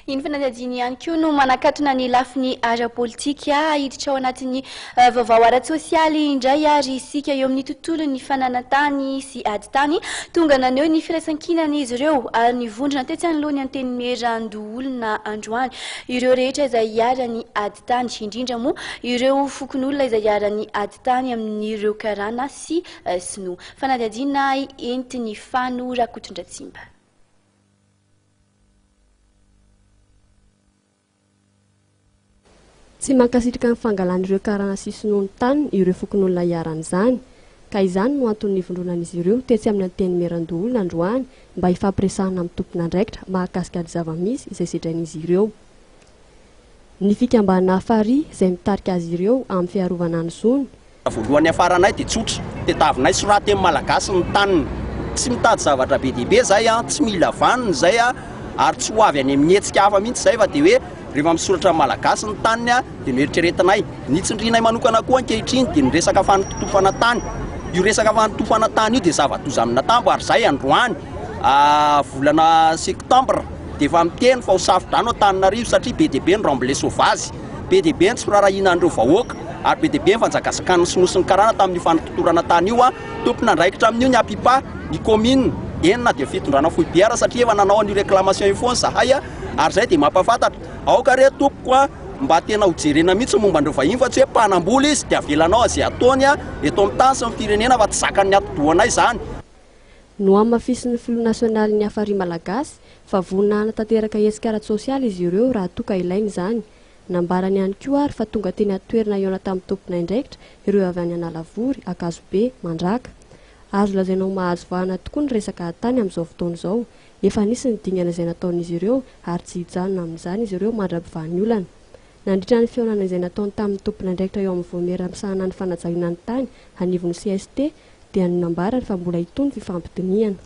Iny fanadihadiana ihany koa no manakatona ny lafiny ara-politika hiditra ao anatin'ny vaovao ara-tsosialy indray ary isika eo amin'ny tontolon'ny fananantany sy aditany tonga naneho ny firaisan-kinana izy ireo ary ny vondrona tetsy anoloany anteny Merandoholona androany ireo rehetra izay hiarany aditany indrindra moa ireo fokon'olona izay hiarany aditany amin'ireo karana sy sinoa. Fanadihadiana entiny Fano Rakotondratsimba. Tsy mankasitraka ny fangalan'ireo karana sy sinoa ny tany ireo fokon'olona hiaran'izany ka izany no antony nivondronan'izy ireo tetsy amin'ny anteny Merandoholona androany mba hifampiresahana amin'ny tompon'andraikitra mahakasika ny zava-misy izay sedrain'izy ireo. Ny fikambanana Fary izay mitarika azy ireo amin'ny fiarovana ny zony. Voalohany afaranay dia tsotra, tetavinay soraty amin'ny malagasy ny taniny. Tsy mitady zavatra be dia be zay tsy mila vaniny zay ary tsy ho avy any amin'ny hetsika hafa mihitsy zay fa dia hoe rehefa misoratra malagasy ny taniny dia noeritreretinay. Ny tsindrinay manokana koa ankehitriny dia ny resaka fanotofana tany. Io resaka fanotofana tany io dia zava-doza amina tambo ary zay androany volana septambra dia efa miteny fa ho safodrano Antananarivo satria be dia be ny Ramble Sauvage, be dia be ny tsy firarahinan'ireo vahoaka ary be dia be ny fanjakasakany sinosy ny karana tamin'ny fanototorana tany io tompon'andraikitra amin'io ny apipa ny commune enina dia fitondrana fohy biara satria efa nanao an'io réclamation io foana zahay ary zay dia mampafantatra aoka re tompoko mba tena hojerena mihitsy momba andreo vahiny fa tsy hoe mpanamboly izy dia avelanao azay ataony eto amin'ny tany sy ny firenena fa tsy zakany atodohanay zany. No amafisin'ny Front National ny Afary Malagasy fa vonina hanatanteraka hetsika ara-tsosialy izy ireo raha toa ka ilainy izany. Nambarany ihany koa ary fa tonga teny atoerana iona tamin'ny tompon'andraikitra ireo avy any Analavory, Akazobe, Mandraka. Azo lazaina ho mahazo vahana tokoa ny resaka tany amin'izao fotoana izao. Efa nisy ny dingana izay nataon'izy ireo ary tsy hijanona amin'izany izy ireo mandra-pivahan'ny olana. Nandritra ny fihaonana izay nataony tamin'ny tompon'andraikitra eo amin'ny Voamera misahana ny fanajahiana ny tany anivon'ny CST dia nanambarany fa mbola hitony fifampidiniana.